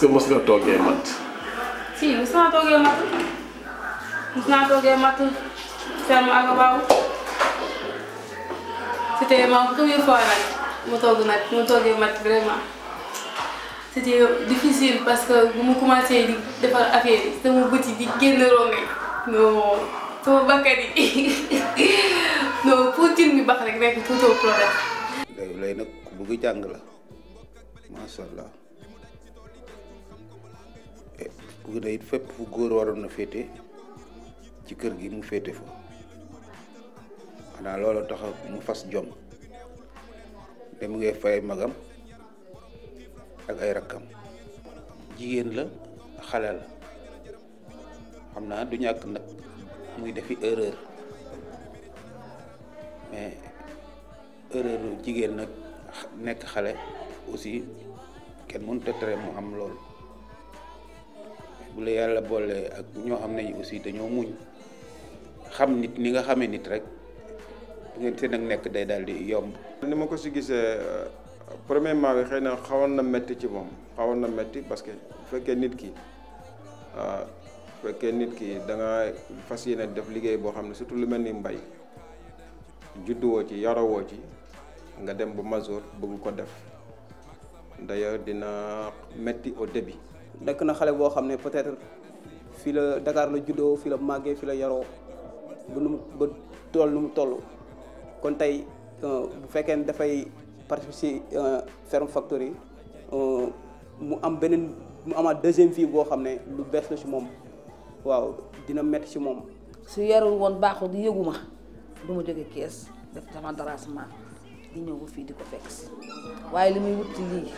est-ce que mos nga toggee mat. si mos naa toggee mat ferme ak waaw c'était ma première fois nag mu toggee mat vraiment c'était difficile parce que bu mu commencé di defar affaire yi sama bët yi di génn ronge non sama bakkan yi non pour cin bi bax rek nekk tout au problème. lay nag ku bëgg jàng la macha allah bëgg na it fépp fu góor waroon na féete ci kër gi mu féete fa xanaa loolu tax mu fas jom dem ngay fay magam ak ay rakkam jigéen la xale la xam naa du ñàkk nag muy defi erreur mais erreur jigéen nag nekk xale aussi kenn mënut a tere mu am loolu bu la yàlla boole ak ñoo xam ne aussi dañoo muñ xam nit ni nga xamee nit rek bu ngeen seen ak nekk day daal di yomb. ni ma ko si gisee premièrement bi xëy na xawoon na métti ci moom xawoon na métti parce que bu fekkee nit ki da nga fas yéene def liggéey boo xam ne surtout lu mel ni mbay judduwoo ci yarawoo ci nga dem ba major bëgg ko def d'ailleurs dina métti au début. nekk na xale boo xam ne peut-être fii la Dakar la juddoo fii la màggee fii la yaroo ba toll nu mu toll kon tey bu fekkee ne dafay participer si Ferme Factory mu amaat deuxième vie boo xam ne lu bees la si moom waaw dina métti si moom. su yarul woon baaxul di yëguma du ma jóge kees def sama dérangement di ñëw ba fii di ko fekk si waaye li muy wut ci lii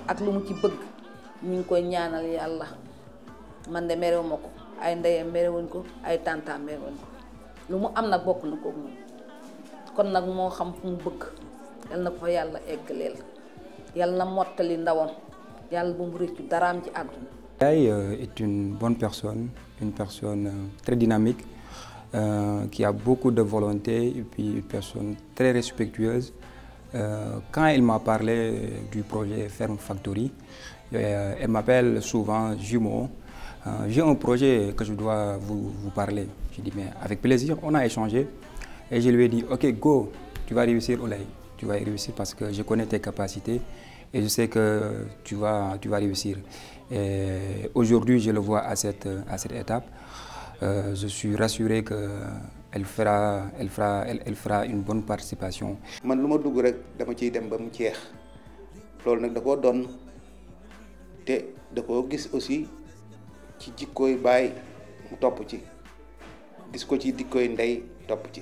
ak lu mu ci bëgg ñu ngi koy ñaanal yàlla man de merew ma ko ay ndeyam merewuñ ko ay tantaam merewuñ ko lu mu am nag bokk na ko moom kon nag moo xam fu mu bëgg yal na ko fa yàlla eggaleel yàlla na mottali ndawam yàlla bu mu rëccu daraam ci àdduna. Yaay est une bonne personne, une personne très dynamique, qui a beaucoup de volonté et puis une personne très respectueuse. Quand il m'a parlé du projet Ferme Factory, elle m'appelle souvent jumeau. J'ai un projet que je dois vous parler. J'ai dit mais avec plaisir, on a échangé et je lui ai dit ok go, tu vas réussir Oulaye, tu vas réussir parce que je connais tes capacités et je sais que tu vas réussir. Et aujourd'hui, je le vois à cette étape. Je suis rassuré qu'elle fera une bonne participation. man lu ma dugg rek dama ciy dem ba mu jeex loolu nag da koo doon te da koo gis aussi ci jikkooy baay mu topp ci gis ko ci dikkooy ndey topp ci.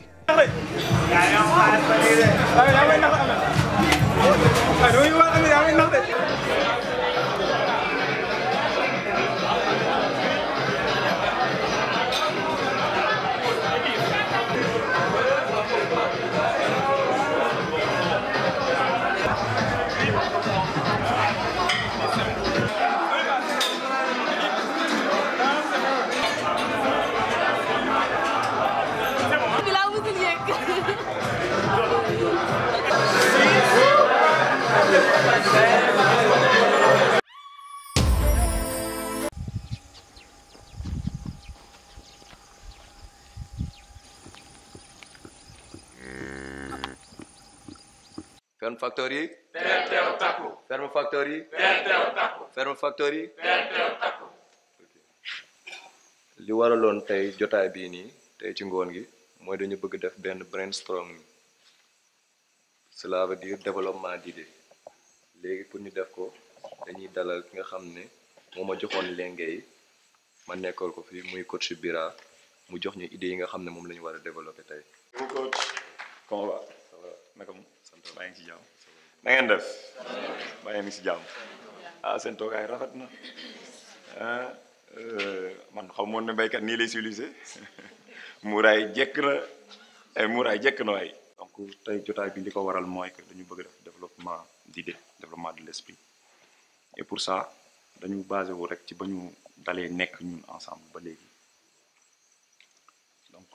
Ferme Factory. Ferme Factory. Ferme Factory. li waraloon tey jotaay bii nii tey ci ngoon gi mooy dañu bëgg def benn brainstorming cela veut dire développement d'idées léegi pour ñu def ko dañuy dalal ki nga xam ne moo ma joxoon lenge yi ma nekkool ko fii muy coach Bira mu jox ñu idées yi nga xam ne moom la ñu war a développer tey. coach comment va ça va naka mu sant baa ngi ci jàmm na ngeen def baa ngi ci jàmm ah seen toogaay rafet na man xaw moon ne béykat nii lay civilisé muuraay jekk na ay muuraay jekk na waay. donc tey jotaay bi li ko waral mooy que dañu bëgg def développement d'idée développement de l'esprit et pour ça dañu basé wu rek ci ba ñu dalee nekk ñun ensemble ba léegi donc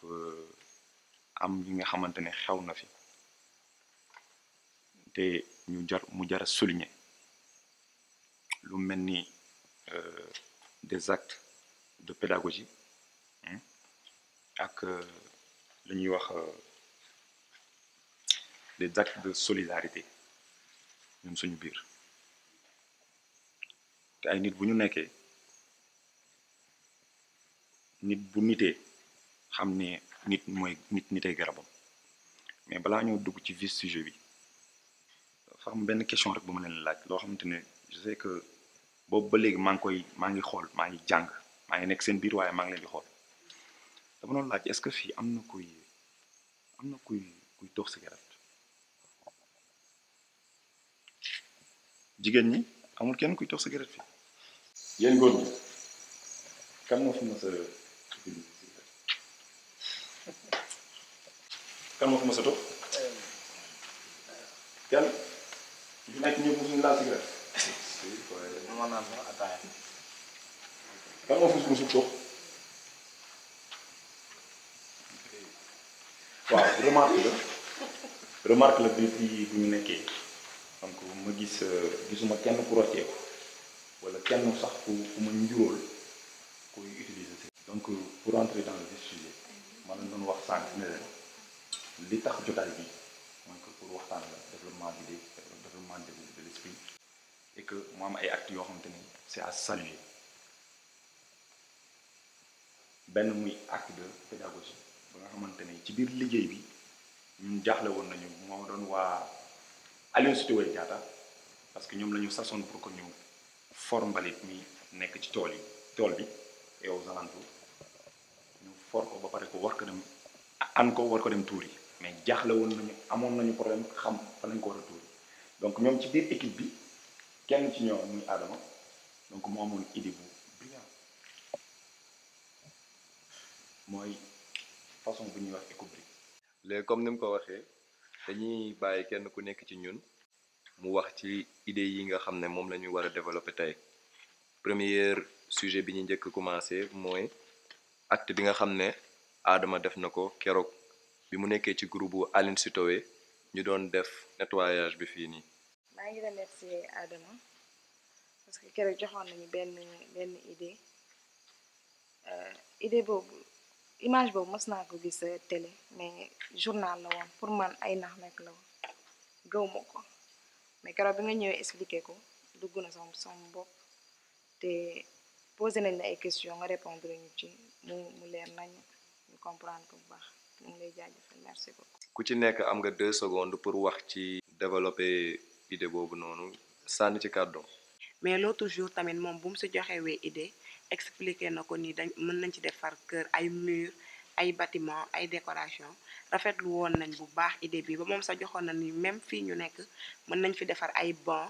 am yi nga xamante ne xew na fi te mu jar a souligner lu mel ni des actes de pédagogie ak li ñuy wax des actes de solidarité ñun suñu biir te ay nit bu ñu nekkee nit bu nitee xam ne nit mooy nitee garabam mais balaa ñoo dugg ci vif sujet bi dafa am benn question rek bu ma leen laaj loo xamante ne je sais que boobu ba léegi maa ngi xool maa ngi jàng maa ngi nekk seen biir waaye maa ngi leen di xool dama doon laaj est-ce que fii am na kuy tox cigarette jigéen ñi amul kenn kuy tox cigarette fii yéen góor ñi kan moo fi mës a kan moo fi mës a tox kenn fi nekk ñëpp mosuñu laal cigarette kan moo fi musul tox waaw remarque la bi ñu nekkee donc ma gisuma kenn ku rocceeku wala kenn sax ku ma njuróol kuy utiliser donc pour entrer dans le vif sujet man la doon wax sànq ne leen li tax jotaay bi mooy que pour waxtaan la développement d'idées développement de l'esprit et que mu am ay actes yoo xamante ni c'est à saluer benn muy acte de pédagogie ba nga xamante ni ci biir liggéey bi ñun jaaxle woon nañu moo doon waa Aline Sitoé Diatta parce que ñoom la ñu sasoon pour que ñu for mbalit mi nekk ci tool bi et aux alentours ñu for ko ba pare ko war ko dem tuuri mais jaaxle woon nañu amoon nañu problème xam fa lañ ko war a tuuri donc ñoom ci biir équipe bi kenn ci ñoom muy Adama donc mu amoon idée bu brillant mooy façon bu ñuy wax écobrique. léegi comme ni mu ko waxee dañuy bàyyi kenn ku nekk ci ñun mu wax ci idée yi nga xam ne moom la ñu war a développer tey premier sujet bi ñu njëkk commencé mooy acte bi nga xam ne Adama def na ko keroog bi mu nekkee ci groupe bu Aline Sitoé ñu doon def nettoyage bi fii nii. maa ngi remercier Adama parce que keroog joxoon nañu benn idée boobu image boobu mës naa ko gis télé mais journal la woon pour man ay nax nekk la woon gëw ma ko mais keroog bi nga ñëwee expliqué ko dugg na sama bopp te posé nañ la ay questions nga répondre ñu ci mu leer nañ ñu comprendre ko bu baax ñu ngi lay jaajëfal merci beaucoup. ku ci nekk am nga 2 secondes pour wax ci développer idée boobu noonu sànni ci kàddoom. mais l'autre jour tamit moom bu mu si joxewee idée expliqué na ko ni mën nañ ci defar kër ay mur ay bâtiment ay décoration rafetlu woon nañ bu baax idée bi ba moom sa joxoon na ni même fii ñu nekk mën nañ fi defar ay banc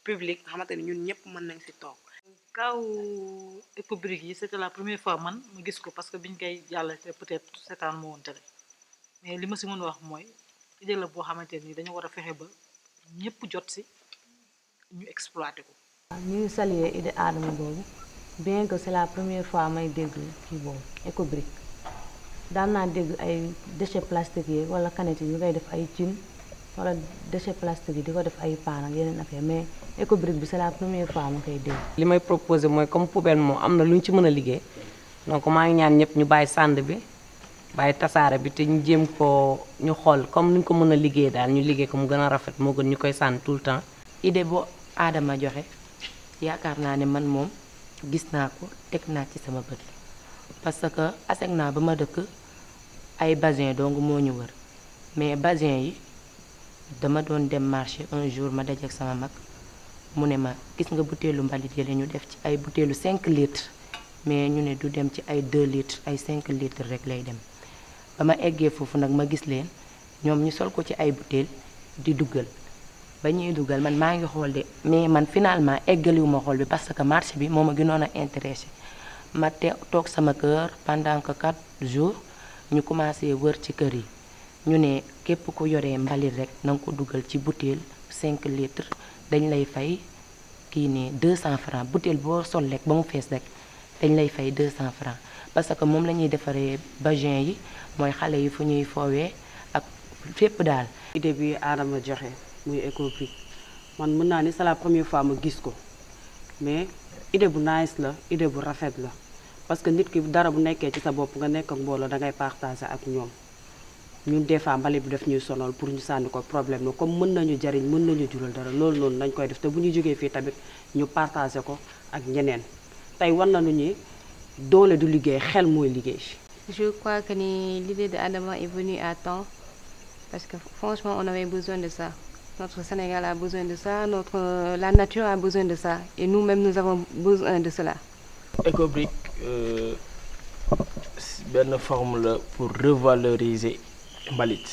public nga xamante ni ñun ñëpp mën nañ fi toog. kaw écobrique yi c'était la première fois man ma gis ko parce que biñ koy jàll peut-être seetaan ma woon télé mais li ma si mën a wax mooy idée la boo xamante ni dañu war a fexe ba ñëpp jot si ñu exploité ko. ñu ngi saluer idée Adama boobu bien que c'est la première fois may dégg kii boobu écobrique daan naa dégg ay déchets plastiques yi wala canettes yi ñu koy def ay cin wala déchets plastiques yi di ko def ay paan ak yeneen affaire mais écobrique bi c'est la première fois ma koy dégg. li may proposé mooy comme poubelle moom am na lu ñu ci mën a liggéey donc maa ngi ñaan ñëpp ñu bàyyi sànd bi bàyyi tasaare bi te ñu jéem ko ñu xool comme ni ñu ko mën a liggéey daal ñu liggéey ko mu gën a rafet moo gën ñu koy sànni tout le temps. idée boo Adama joxe yaakaar naa ne man moom gis naa ko teg naa ci sama bët parce que aseg naa ba ma dëkk ay basin donc moo ñu wër mais basin yi dama doon dem marché un jour ma dajeek sama mag mu ne ma gis nga butéelu mbalit yi ñu def ci ay butéelu 5 litres mais ñu ne du dem ci ay 2 litres ay 5 litres rek lay dem ba ma eggee foofu nag ma gis leen ñoom ñu sol ko ci ay butéel di duggal ba ñuy dugal man maa ngi xool de mais man finalement eggaliwuma xool bi parce que marché bi moo ma gënoon a intéressé ma toog sama kër pendant que 4 jours ñu commencé wër ci kër yi ñu ne képp ku yoree mbalit rek na nga ko dugal ci butéel 5 litres dañ lay fay kii ne 200 francs butéel boo sol rek ba mu fees rek dañ lay fay 200 francs parce que moom la ñuy defaree basin yi mooy xale yi fu ñuy foowee ak fépp daal. idée bi Adama joxe muy écobrique man mën naa ni c'est la première fois ma gis ko mais idée bu nice la idée bu rafet la parce que nit ki dara bu nekkee ci sa bopp nga nekk ak mbooloo dangay partager ak ñoom ñun des fois mbalit bi daf ñuy sonal pour ñu sànni ko problème la comme mën nañu jariñ mën nañu jural dara loolu noonu nañ koy def te bu ñu jógee fii tamit ñu partager ko ak ñeneen tey war nañu ñi doole du liggéey xel mooy liggéey. Je crois que l'idée de Adama est venue à temps parce que franchement on avait besoin de ça. Notre Sénégal a besoin de ça, la nature a besoin de ça et nous-mêmes nous avons besoin de cela. Ecobrick benn forme la pour revaloriser mbalit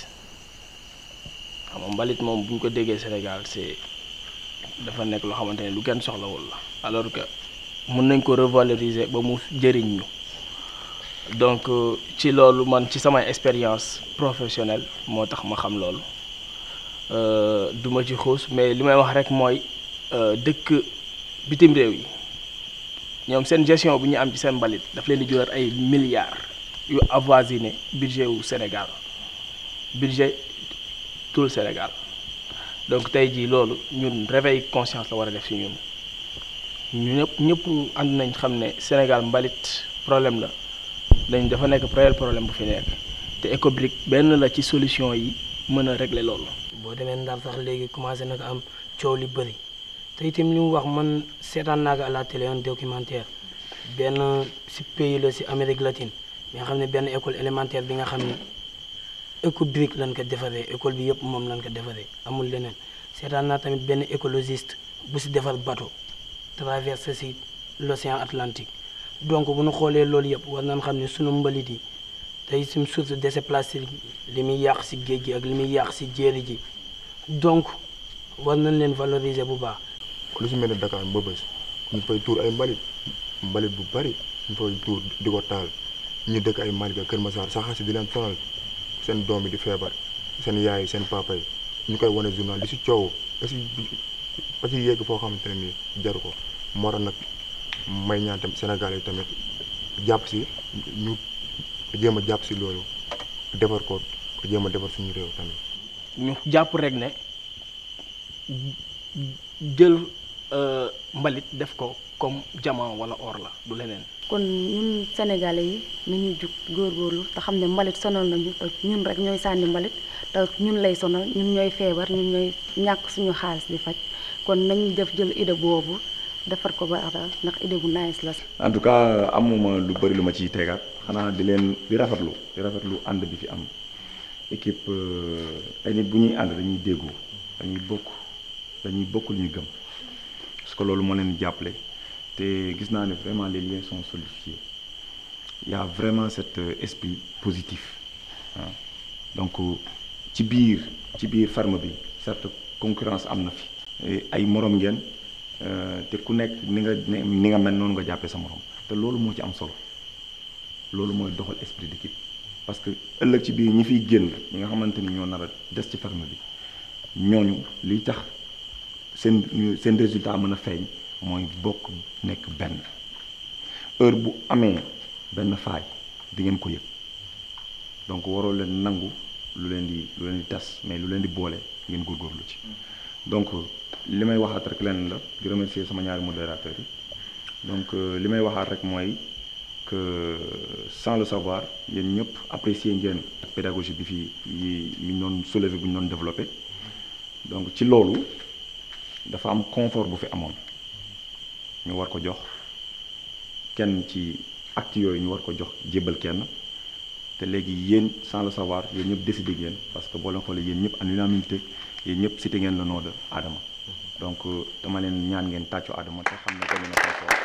xam nga mbalit moom bu ñu ko déggee Sénégal dafa nekk loo xamante ne lu kenn soxlawul la alors que mën nañ ko revaloriser ba mu jëriñ ñu donc ci loolu man ci samay expérience professionnelle moo tax ma xam loolu duma ci xuus mais li may wax rek mooy dëkk bitim réew yi ñoom seen gestion bu ñu am ci seen mbalit daf leen di jural ay milliards yu avoisiné budget wu Sénégal budget tout le Sénégal donc tey jii loolu ñun réveil conscience la war a def ci ñun ñu ñëpp ànd nañ xam ne Sénégal mbalit problème la dafa nekk réel problème bu fi nekk te Ecobrick benn la ci solution yi mën a régler loolu. boo demee Ndar sax léegi commencé na ko am coow li bëri te itam li mu wax man seetaan naa ko à la télé un documentaire benn si pays la si Amérique latine bi nga xam ne benn école élémentaire bi nga xam ne Ecobrick lañ ko defaree école bi yëpp moom lañ ko defaree amul leneen seetaan naa tamit benn écologiste bu si defar bateau traversé si l'océan Atlantique donc bu ñu xoolee loolu yëpp war nañ xam ne sunu mbalit yi tey suñ source de déchets plastiques li muy yàq si géej gi ak li muy yàq si jéeri ji donc war nañ leen valoriser bu baax. lu si mel ne Dakar Mbëbës ñu fay tuur ay mbalit bu bari ñu fay tuur di ko taal ñu dëkk ay Malika Kër Massar saxaar si di leen sonal seen doom yi di feebar seen yaay seen papa yi ñu koy wane journal di si coow ba si yegg foo xamante ne nii jaru ko moo tax nag may ñaan tam Sénégal yi tamit jàpp si ñu jéem a jàpp si loolu defar ko jéem a defar suñu réew tamit. ñu jàpp rek ne jël mbalit def ko comme diamant wala or la du leneen. kon ñun sénégalais yi nañu jug góorgóorlu te xam ne mbalit sonal nañu te ñun rek ñooy sànni mbalit te ñun lay sonal ñun ñooy feebar ñun ñooy ñàkk suñu xaalis di faj kon nañu def jël idée boobu defar ko ba ndax idée bu nice la. en tout cas amuma lu bëri lu ma ciy tegaat xanaa di rafetlu ànd bi fi am équipe ay nit bu ñuy ànd dañuy déggoo dañuy bokk lu ñu gëm parce que loolu moo leen jàppale te gis naa ne vraiment les liens sont solidifiés il y a vraiment cet esprit positif donc ci biir ferme bi certes concurrence am na fi ay morom ngeen te ku nekk ni nga mel noonu nga jàppee sa morom te loolu moo ci am solo loolu mooy doxal esprit d'équipe parce que ëllëg ci biir ñi fiy génn ñi nga xamante ni ñoo nar a des ci ferme bi ñooñu liy tax seen résultat mën a feeñ mooy bokk nekk benn heure bu amee benn faay di ngeen ko yëg donc waroo leen nangu lu leen di tas mais lu leen di boole ngeen góorgóorlu ci donc li may waxaat rek lenn la di remercier sama ñaari modérateurs yi donc li may waxaat rek mooy que sans le savoir yéen ñëpp apprécier ngeen pédagogie bi fi mi ñu doon soulever bu ñu doon développé donc ci loolu dafa am confort bu fi amoon ñu war ko jox kenn ci acte yooyu ñu war ko jox jébbal kenn te léegi yéen sans le savoir yéen ñëpp décidé ngeen parce que boo leen xoolee yéen ñëpp en unanimité yéen ñëpp cité ngeen le nom de Adama donc dama leen ñaan ngeen tàccu Adama te xam ne gagné na confort.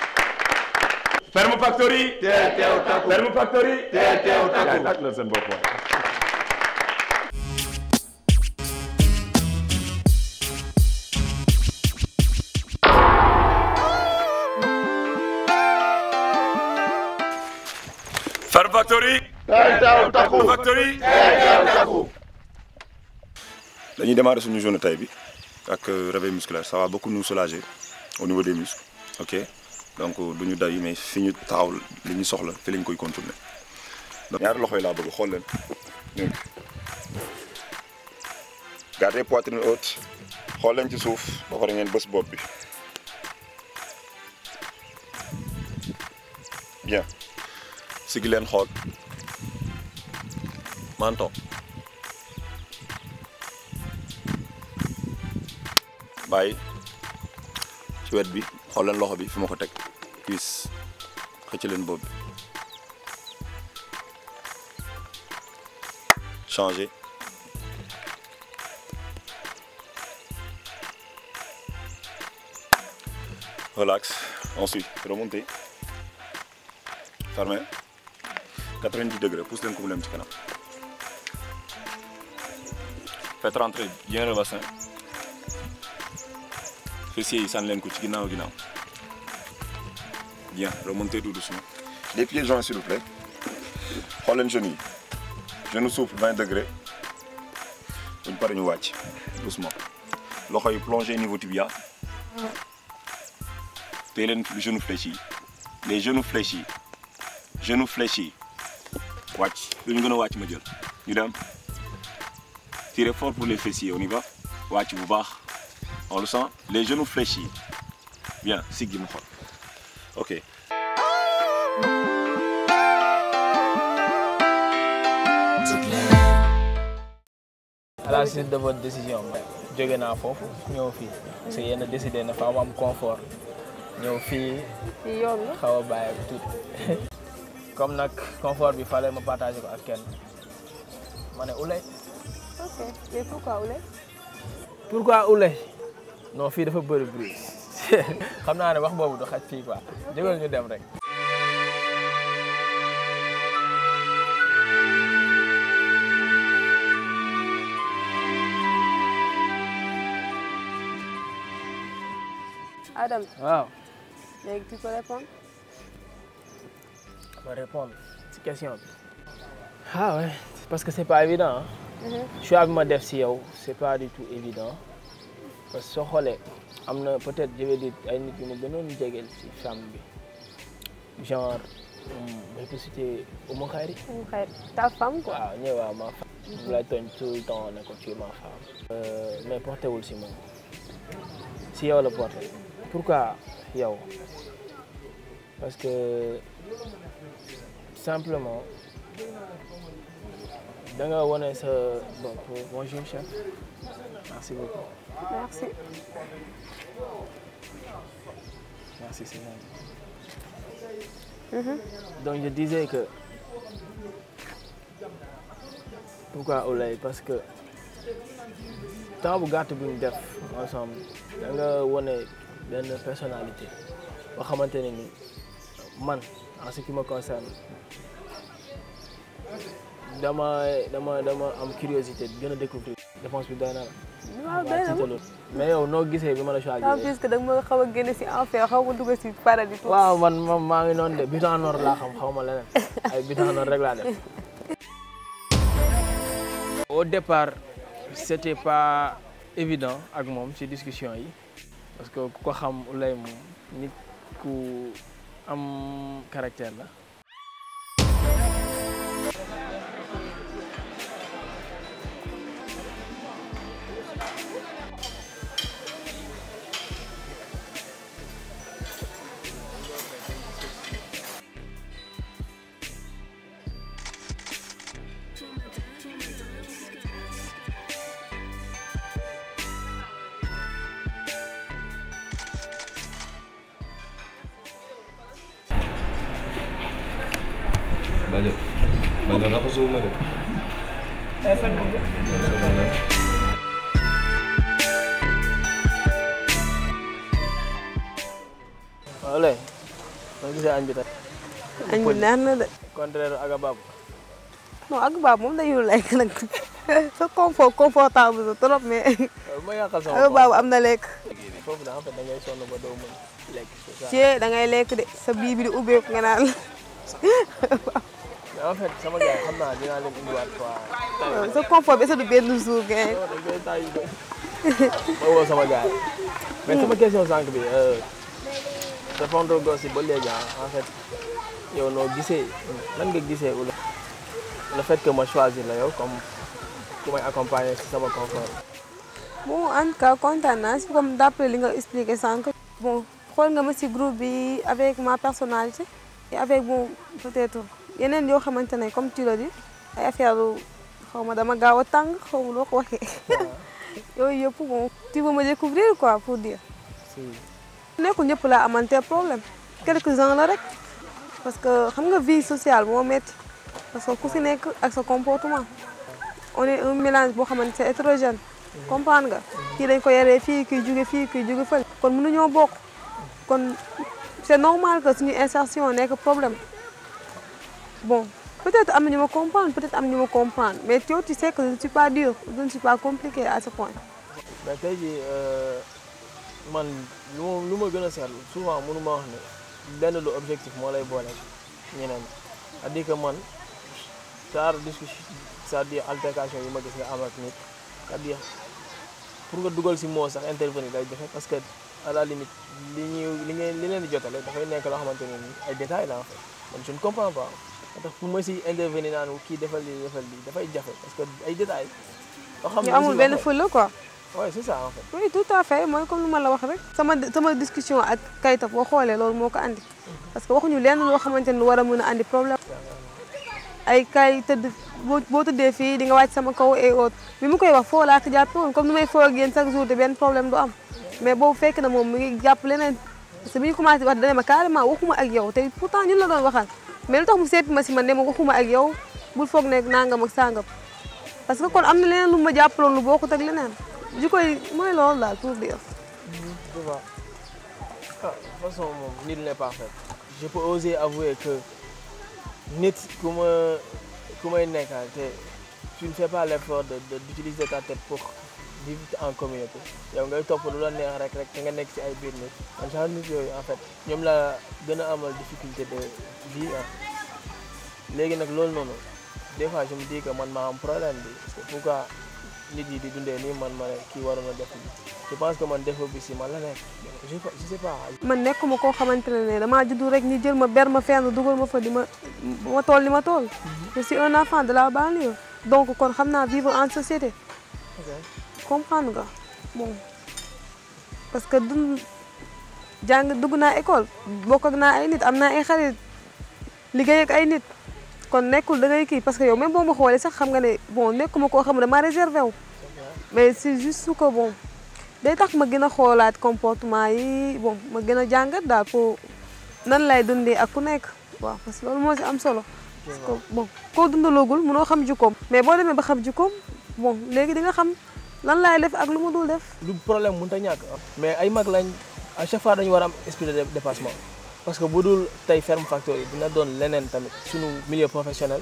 Ferme Factory. teew takku Ferme Factory. teew takku ak la seen bopp waay. Ferme Factory. teew takku Factory. teew takku. dañuy démarrer suñu journée tey bi ak réveil musculaire ça va beaucoup nous soulager au niveau des muscles ok. donc du ñu day mais fi ñu taxaw li ñu soxla fi lañ koy contourner donc ñaari loxo yi laa bëgg xool leen ñun gardez poitrine haute xool leen ci suuf ba pare ngeen bës bopp bi bien sigi leen xool menton bàyyi ci wet bi xool leen loxo bi fi ma ko teg cuisse xëcc leen bopp bi changer relax ensuite remonter fermez 90 degrés pousse leen ko mu dem ci kanam faites rentrer bien le bassin fessiers yi sànni leen ko ci ginnaaw bien remontez tout doucement les pieds joints s'il vous plaît xool leen genoux yi genou souple 20 degrés buñ pare ñu wàcc doucement loxo yi plongé niveau tibia téye leen genou fléchi les genoux fléchis wàcc lu ñu gën a wàcc ma jël ñu dem tirez fort pour les fessiers on y va wàcc bu baax on le sent les genoux fléchis bien siggi mu xool ok. À la suite de votre décision jóge naa foofu ñëw fii parce que yéen a décidé na fa am confort ñëw fii xaw a bàyyi tuuti comme nag confort bi fallait ma partager ko ak kenn ma ne Ouleye. ok mais pourquoi Ouleye. pourquoi Ouleye non fii dafa bëri bruit xam naa ne wax boobu du xaj fii quoi jógal ñu dem rek. Adam. waaw. léegi tu peux répondre. ma répondre ci question bi. ah ouais parce que c'est pas évident hein. choix bi ma def si yow c'est pas du tout évident parce que soo xoolee am na peut-être je vais dire ay nit yu ma gënoon jegeel ci femme bi genre je peux citer Oumou Khayri. Oumou Khayri ta femme quoi. waaw ñëw waaw ma femme. mu lay tooñ tout le temps ne ko tu es ma femme. mais porté wul si moom si yow la porté. Pourquoi yow? Parce que simplement da nga wane sa bopp. Bonjour chef. Merci beaucoup. Merci. Merci, c'est gentil. Donc je disais que pourquoi Ouleye? Parce que temps bu gàtt bi ñu def ensemble da nga wane benn personnalité boo xamante ne ni man en ce qui me concerne dama am curiosité gën a découvrir défense bi doy na la. waaw doy na ma mais yow noo gisee bi ma la choisir. en plus que da nga ma xaw a génne si enfer xaw ma dugg si paradis. waaw man maa ngi noonu de butin noir laa xam xaw ma leneen ay butin noir rek laa def. Au départ c'était pas évident ak moom ci discussion yi parce que ku ko xam Ouleye moom nit ku am caractère la. Bajo ako sumunod. Ouleye, noo gisee añ bi tey. añ bi neex na de. contraire Agabab. non Agabab moom dañuy lekk nag sa confortable sa trop mais. ma yàqal sama Agabab am na lekk. foofu da ngay sonn ba doo mën lekk. ci da ngay lekk de sa bii bi di ubbeeku nga naan. mais en fait sama gars xam naa dinaa leen indiwaat quoi. sa confort bi est-ce que du benn jour ngeen. ma woo sama gars mais sama question sànq bi répondre go si ba léegi en fait yow noo gisee lan nga gisee Ouleye le fait que ma choisir la yow comme ku may accompagner si sama confort. bon en tout cas kontaan naa si comme d'après li nga expliqué sànq. bon xool nga ma si groupe bi avec ma personnalité et avec bon peut-être yeneen yoo xamante ne comme tu l'as dit ay affaire xaw ma dama gaaw a tàng xaw ma loo ko waxee yooyu yëpp bon tu veux me découvrir quoi pour dire nekkul ñëpp laa amante problème quelques-uns la rek parce que xam nga vie sociale moo metti parce que ku si nekk ak sa comportement on est un mélange boo xamante c'est hétérogène comprendre nga kii dañ ko yaree fii kii jóge fële kon mënuñoo bokk kon c'est normal que suñu insertion nekk problème bon peut-être am na ñu ma comprendre peut-être am ñu ma comprendre mais tu sais que je ne suis pas dur je ne suis pas compliqué à ce point. mais tey jii man lu ma gën a seetlu souvent mënu ma wax ne lenn lu objectif moo lay boole ñeneen c'est-à-dire que man genre discussion c'est-à-dire altercation yi ma gis nga am ak nit c'est-à-dire pour nga dugal si moo sax intervenir day jafe parce que à la limite li leen di jotale dafay nekk loo xamante ne nii ay détails la en fait man je ne comprends pas ndax pour ma si intervenir naan kii defal lii dafay jafe parce que ay détails. yoo xam ne ñu amul benn fële quoi. oui c'est ça en fait. oui tout à fait mooy comme lu ma la wax rek. sama discussion ak Kayta boo xoolee loolu moo ko andi parce que waxuñu lenn loo xamante ne lu war a mën a andi problème. ay kay tëdd boo tëddee fii di nga wàcc sama kaw et autres bi mu koy wax foo laa ko jàppe woon comme ni may foo ak yéen chaque jour te benn problème du am mais boobu fekk na moom mi ngi jàpp leneen parce que bi ñu commencé wax dana ma carrément waxuma ak yow te pourtant ñun la doon waxal mais lu tax mu seppi ma si man ne ma waxuma ak yow bul foog ne nangam ak sangam parce que kon am na leneen lu ma jàppaloon lu bokkut ak leneen ji koy mooy loolu daal pour dire. tu vois ah de toute façon moom nit n'est pas parfait je peux oser avouer que nit ku may nekkal te tu ne fais pas l'effort d'utiliser ta tête pour vivre en communauté yow ngay topp lu la neex rek te nga nekk ci ay biir nit man genre nit yooyu en fait ñoom la gën a amal difficulté de vie léegi nag loolu noonu des fois je me dis que man maa am problème bi parce que pourquoi nit yi di dundee nii man ma ne kii waroon a def je pense que man défaut bi si man la nekk je sais pas. man nekkuma koo xamante ne damaa juddu rek ñu jël ma ber ma fenn dugal ma fa di ma tool li ma tool. je suis un enfant de la banlieue donc kon xam naa vivre en société. comprendre nga bon parce que dugg naa école bokk ak naa ay nit am naa ay xarit liggéey ak ay nit kon nekkul da ngay kii parce que yow même boo ma xoolee sax xam nga ne bon nekkuma koo xam ne dama réservé wu mais c'est juste que bon day tax ma gën a xoolaat comportement yi bon ma gën a jàngat daal pour nan lay dundee ak ku nekk waaw parce que loolu moo si am solo parce que bon koo dundaloogul mënoo xam jikkoom mais boo demee ba xam jikkoom bon léegi di nga xam lan laay def ak lu ma dul def. lu problème mënut a ñàkk mais ay mag lañ à chaque fois dañu war a am esprit de dépassement parce que bu dul tey Ferme Factory dina doon leneen tamit suñu milieu professionnel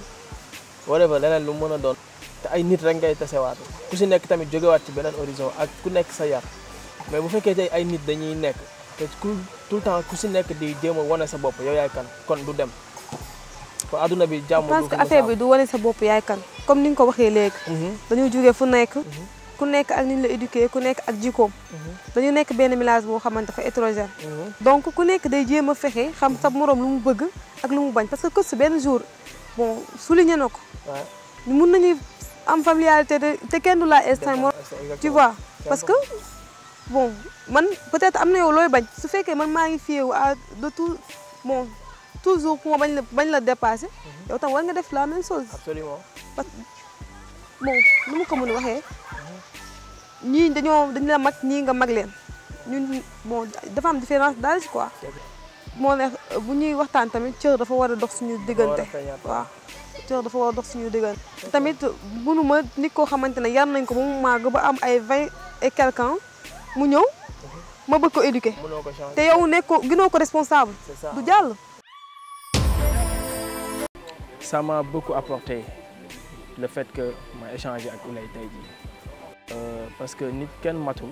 whatever leneen lu mën a doon te ay nit rek ngay tasewaat ku si nekk tamit jógewaat ci beneen horizon ak ku nekk sa yar mais bu fekkee tey ay nit dañuy nekk te tout le temps ku si nekk di jéem a wane sa bopp yow yaay kan kon du dem kon adduna bi jàmm. je pense que affaire bi du wane sa bopp yaay kan comme ni nga ko waxee léegi. dañoo jógee fu nekk. ku nekk ak ni ñu la éduqué ku nekk ak jikkoom. dañu nekk benn village boo xamante dafa hétérogène. donc ku nekk day jéem a fexe xam sa morom lu mu bëgg ak lu mu bañ parce que kës benn jour bon souligné na ko. mun nañu am familiarité te kenn du la instant tu vois parce que bon man peut-être am na yow looy bañ su fekkee man maa ngi fiyewu à de tout bon toujours pour bañ la dépasser. yow tam war nga def la même chose. absolument parce que bon nu ma ko mën a waxee. ñii dañ la mag ñii nga mag leen ñun bon dafa am différence d'âge quoi moo ne bu ñuy waxtaan tamit cër dafa war a dox suñu diggante waaw cër dafa war a dox suñu diggante tamit mënuma nit koo xamante ne yar nañ ko ba mu màgg ba am ay 20 et quelque ans mu ñëw ma bëgg ko éduquer te yow nekkoo ginoo ko responsable du jàll. Ça m'a beaucoup apporté le fait que ma échangé ak Ouleye tey jii parce que nit kenn matul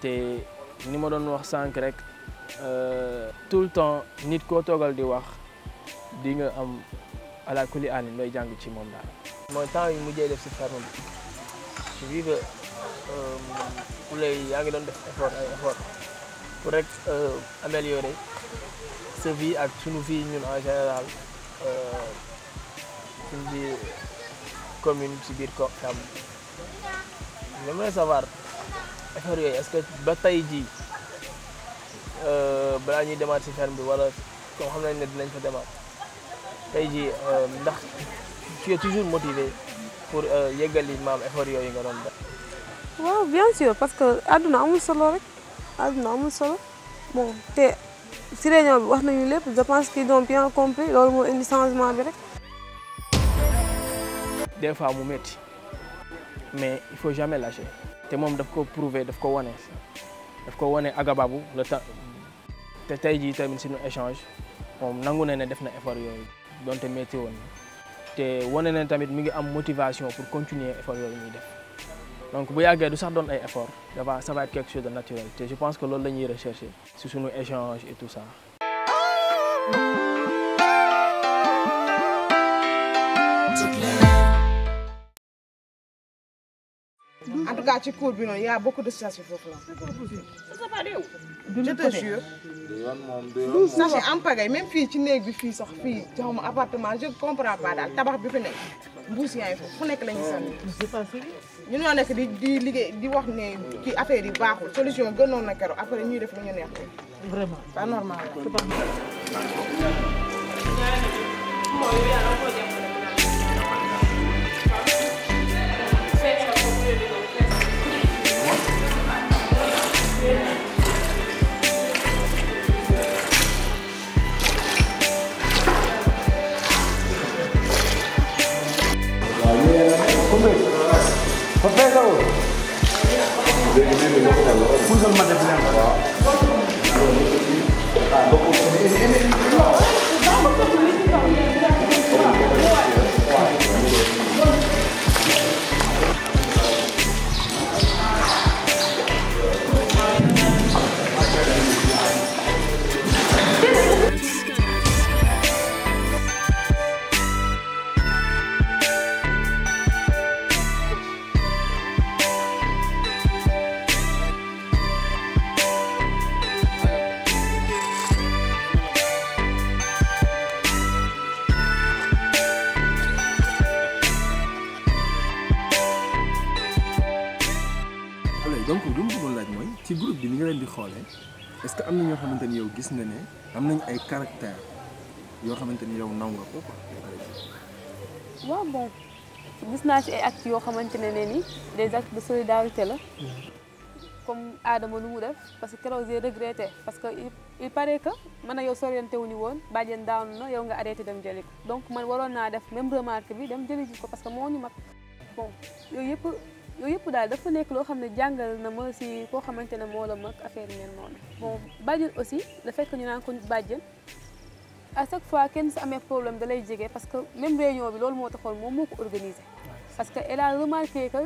te ni ma doon wax sànq rek tout le temps nit koo toogal di wax di nga am ala kuli aani looy jàng ci moom daal. mooy temps yi mujjee def si ferme bi je vis que Ouleye yaa ngi doon def effort pour rek améliorer sa vie ak sunu vie ñun en général suñu biir commune si biir Ferme. J'aimerais savoir est-ce que ba tey jii balaa ñuy demaat si ferme bi wala comme xam nañ ne dinañ fa demaat tey jii ndax tu es toujours motivé pour yeggali maam effort yooyu nga doon def. waaw bien sûr parce que àdduna amul solo rek àdduna amul solo bon te si réunion bi wax nañu lépp je pense qu'ils ont bien compris loolu moo indi changement bi rek. des fois mu métti mais il faut jamais lâcher te moom daf ko prouver daf ko wane Agababu le temps te tey jii tamit suñu échange moom nangu na ne def na effort yooyu donte métti woon na te wane na tamit mi ngi am motivation pour continuer effort yooyu muy def donc bu yàggee du sax doon ay effort ça va être quelque chose de naturel te je pense que loolu la ñuy rechercher si suñu échange et tout ça. En tout cas, ci cours bi noonu y a beaucoup de sachets foofu la. Je te jure. Sachet en pagaille même fii ci néeg bi fii sax fii jox ma appartement je comprends pas daal tabax bi fi nekk mbuus yaa ngi foofu fu nekk la ñuy sànni. ñu ñoo nekk di liggéey di wax ne kii affaire yi baaxul solution gënoon na keroog après ñuy def lu ñu neex ko. Vraiment pas normal donc lu mu bëggoon laaj mooy ci groupe bi ni nga leen di xoolee est-ce que am na ñoo xamante ni yow gis nga ne am nañ ay caractère yoo xamante ni yow naw nga ko quoi. waaw bon gis naa ci ay actes yoo xamante ne ni des actes de solidarité la comme Adama lu mu def parce que keroog j'ai regretté parce que il paraît que man ak yow soriante wuñu woon bàjjen daanu na yow nga arrêté dem jëli ko donc man waroon naa def même remarque bi dem jëli ko parce que moo ñu mag bon yooyu yëpp daal dafa nekk loo xam ne jàngal na ma si koo xamante ne moo la mag affaire yi mel noonu bon bàjjen aussi le fait que ñu naan ko bàjjen à chaque fois kenn su amee problème da lay jege parce que même réunion bi loolu moo taxoon moom moo ko organisé parce que elle a remarqué que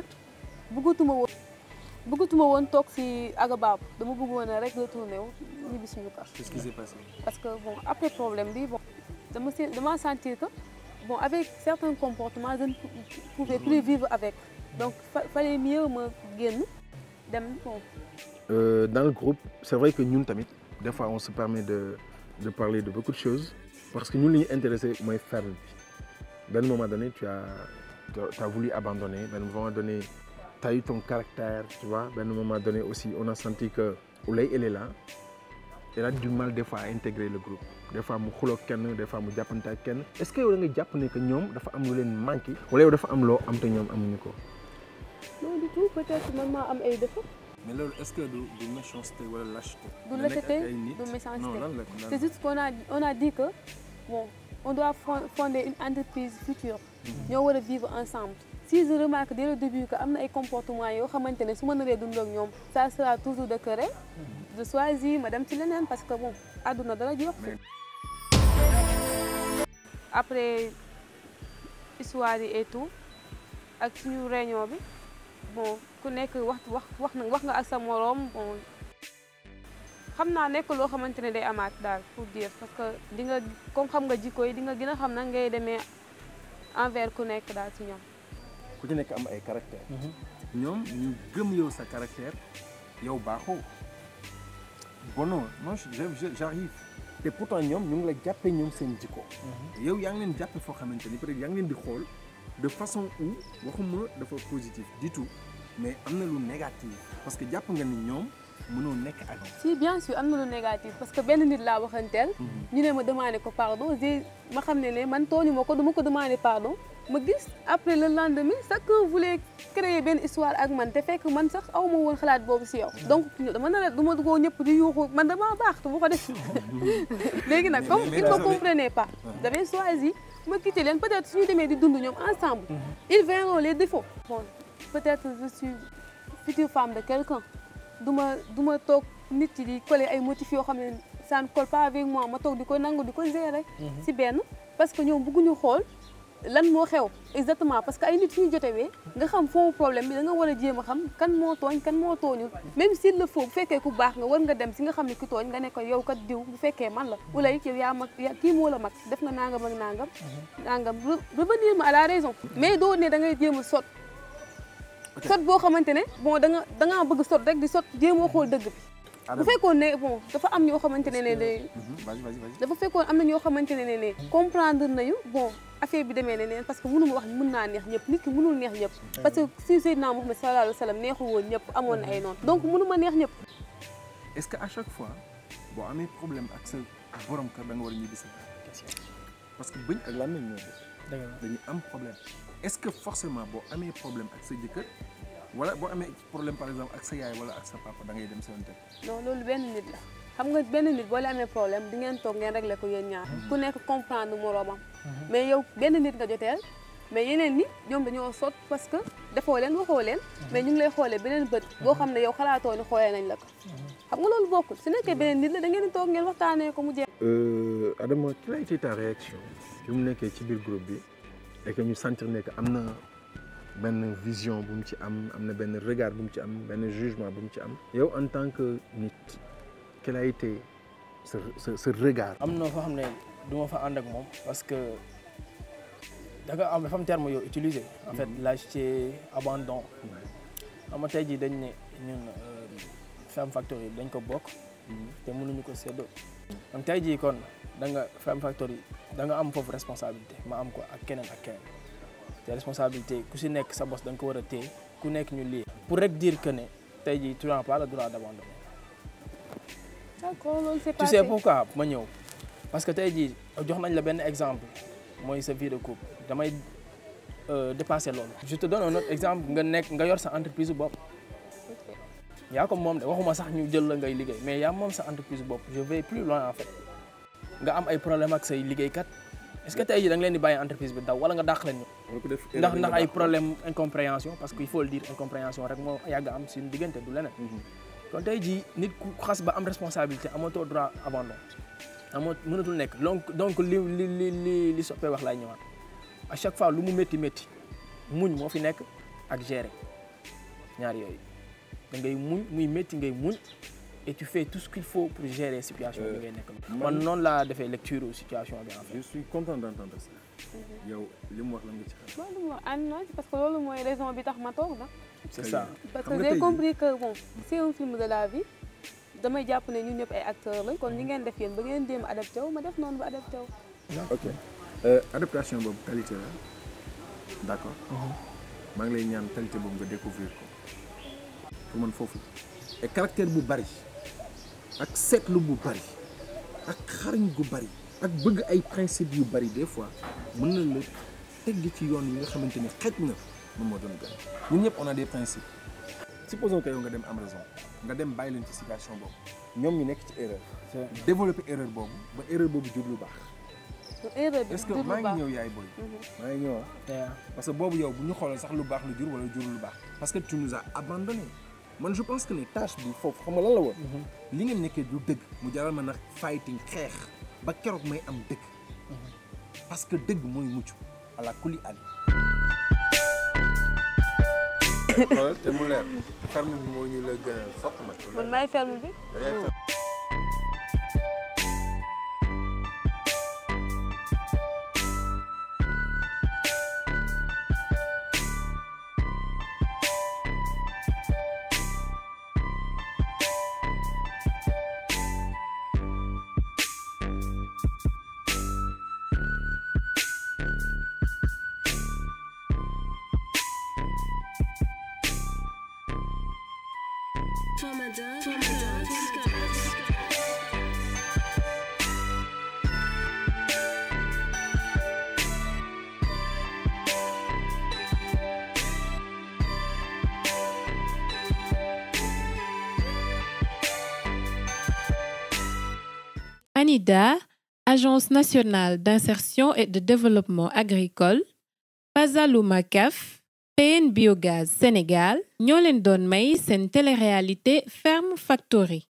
bëggatuma woon toog si Agababu dama bëggoon a rek retourné wu ñibbi suñu kër. Qu'est-ce qui s'est passé? Parce que bon après problème bi bon dama sentir que bon avec certains comportements je ne pouvais plus vivre avec donc fallait mieux ma génn dem bon. Dans le groupe c'est vrai que ñun tamit des fois on se permet de parler de beaucoup de choses parce que ñun li ñu intéressé mooy ferme bi benn moment donné tu as voulu abandonner benn moment donné tu as eu ton caractère tu vois benn moment donné aussi on a senti que Ouleye elle est là elle a du mal des fois à intégrer le groupe des fois mu xuloo kenn des fois mu jàppante ak kenn est-ce que yow da nga jàpp ne que ñoom dafa am lu leen manqué wala yow dafa am loo am te ñoom amuñu ko. non du tout peut-être man maa am ay défauts. mais loolu est-ce que du méchanceté wala lâcheté. du lâcheté du méchanceté c'est juste qu'on a dit que bon on doit fonder une entreprise future. ñoo war a vivre ensemble. si je remarque dès le début que am na ay comportements yoo xamante ne su ma naree dund ak ñoom ça sera toujours de querelle. je choisis ma dem ci leneen parce que bon àdduna dara jox après histoire yi et tout ak suñu réunion bi bon ku nekk wax nga ak sa moroom bon xam naa nekk loo xamante ne day amaat daal pour dire parce que di nga comme xam nga jikko yi di nga gën a xam na ngay demee envers ku nekk daal ci ñoom. ku ci nekk am ay caractère ñoom ñu gëm yow sa caractère yow baaxoo bon non j'arrive te pourtant ñoom ñu ngi la jàppee ñoom seen jikko yow yaa ngi leen jàppe foo xamante ni peut-être yaa ngi leen di xool de façon où waxuma dafa positif du tout mais am na lu négatif parce que jàpp nga ni ñoom mënoo nekk ak si bien sûr am na lu négatif parce que benn nit laa waxanteel. ñu ne ma demandé ko pardon ma xam ne man tooñu ma ko dama ko demandé pardon ma gis après le lendemain chacun voulait créer benn histoire ak man te fekk man sax aw ma woon xalaat boobu si yow. donc dama ne la du ma duggoo ñëpp di yuuxu man damaa baax te bu ko def léegi nag comme il ne comprenait pas. j'avais choisi ma quitté leen peut-être suñu demee di dund ñoom ensemble. ils verront les défauts. bon peut-être je suis future femme de quelqu'un. du ma toog nit yi di coller ay motifs yoo xam ne ça ne colle pas avec moi ma toog di ko nangu di ko gérer. si benn parce que ñoom bëgguñu xool lan moo xew exactement parce que ay nit suñu jotewee nga xam foofu problème bi da nga war a jéem a xam kan moo tooñ kan moo tooñul même s'il le faut bu fekkee ku baax nga war nga dem si nga xam ne ki tooñ nga ne ko yow kat diw bu fekkee man la wala yow yaa mag kii moo la mag def nga nangam ak nangam revenir ma à la raison mais doo ne da ngay jéem a sot boo xamante ne bon da ngaa bëgg sot rek di sot jéemoo xool dëgg bi bu fekkoon ne bon dafa am ñoo xamante ne dafa fekkoon am na ñoo xamante ne comprendre nañu bon affaire bi demee ne neen parce que mënuma wax mën naa neex ñëpp nit ki mënul neex ñëpp parce que si Seydina Muhammad sallallahu alayhi wa sallam neexul woon ñëpp amoon na ay noonu donc mënuma neex ñëpp. est-ce que à chaque fois boo amee problème ak sa borom kër da nga war a ñibbi sa parce que bëñ ak làmmiñ ñoo dañuy am problème est-ce que forcément boo amee problème ak sa jëkkër wala boo amee problème par exemple ak sa yaay wala ak sa papa da ngay dem sa yoon. non loolu benn nit la xam nga benn nit boo leen amee problème di ngeen toog ngeen régler ko yéen ñaar ku nekk comprendre moroomam mais yow benn nit nga joteel mais yeneen ni ñoom dañoo sot parce que defoo leen waxoo leen mais ñu ngi lay xoolee beneen bët boo xam ne yow xalaatoo ni xoolee nañ la ko xam nga loolu bokkul su nekkee beneen nit la da ngeen di toog ngeen waxtaanee ko mu jeex. Adama quelle a été ta réaction bi mu nekkee ci biir groupe bi et que ñu sentir ne que am na benn vision bu mu ci am na benn regard bu mu ci am benn jugement bu mu ci am yow en tant que nit quel a été ce regard. am na foo xam ne du ma fa ànd ak moom parce que da nga am dafa am terme yoo utilisé en fait lâcheté abandon xam nga tey jii dañ ne ñun Femme Factory dañ ko bokk te mënuñu ko séddoo kon tey jii kon da nga Femme Factory da nga am foofu responsabilité ma am ko ak keneen te responsabilité ku si nekk sa bos da nga ko war a téye ku nekk ñu lii pour rek dire que ne tey jii tu n'as pas le droit d'abandonner. D'accord, loolu c'est tu sais pourquoi ma ñëw parce que tey jii jox nañ la benn exemple mooy sa vie de couple damay dépasser loolu. je te donne un autre exemple nga yor sa entreprise bopp yaa ko moom de waxuma sax ñu jël la ngay liggéey mais yaa moom sa entreprise bopp je vais plus loin en fait nga am ay problème ak say liggéeykat est-ce que tey jii da nga leen di bàyyi entreprise bi daw wala nga dàq leen ñu. ndax ay problème incompréhension parce que il faut le dire incompréhension rek moo yàgg am suñu diggante du leneen. kon tey jii nit ku xas ba am responsabilité amatoo droit abandon mënatul nekk donc li soppee wax laay ñëwaat à chaque fois lu mu métti muñ moo fi nekk ak gérer ñaar yooyu da ngay muñ muy métti ngay muñ et tu fais tout ce qu'il faut pour gérer situation bi ngay nekk. man noonu laa defee lecture situation bi en fait. je suis content d'entendre ça. yow li mu wax la nga ci xam. loolu moo ànd na parce que loolu mooy raison bi tax ma toog na. c'est ça parce que j'ai compris que bon c'est un film de la vie damay jàpp ne ñun ñëpp ay acteurs lañ kon ñi ngeen def yéen ba ngeen jéem adapté wu ma def noonu ba adapté wu. ok adaptation boobu qualité la d'accord. maa ngi lay ñaan qualité boobu nga découvrir ko pour man foofu et caractère bu bari ak seetlu bu bari ak xarañ gu bari ak bëgg ay principes yu bari des fois mën na la tegg ci yoon yi nga xamante ni xaj na moom moo doon gën ñun ñëpp on a des principes supposons que yow nga dem am raison nga dem bàyyi leen ci situation boobu ñoom ñu nekk ci erreur développer erreur boobu ba erreur boobu jur lu baax. est-ce que maa ngi ñëw yaay booy. maa ngi ñëw parce que boobu yow bu ñu xoolal sax lu baax lu jur wala jur lu baax parce que tu nous as abandonné man je pense que ne tâche bi foofu xam nga lan la woon. li ngeen nekkee du dëgg mu jaral ma nag fighting xeex ba keroog may am dëgg parce que dëgg mooy mucc ala kulli ali. xoolal te mu leer ferme bi moo ñu la gën a fokk ma. man maay ferme bi. From ANIDA, Agence nationale d'insertion et de développement agricole, Pazaluma CAF, PN Biogaz Sénégal ñoo leen doon may seen télé-réalité Ferme Factory.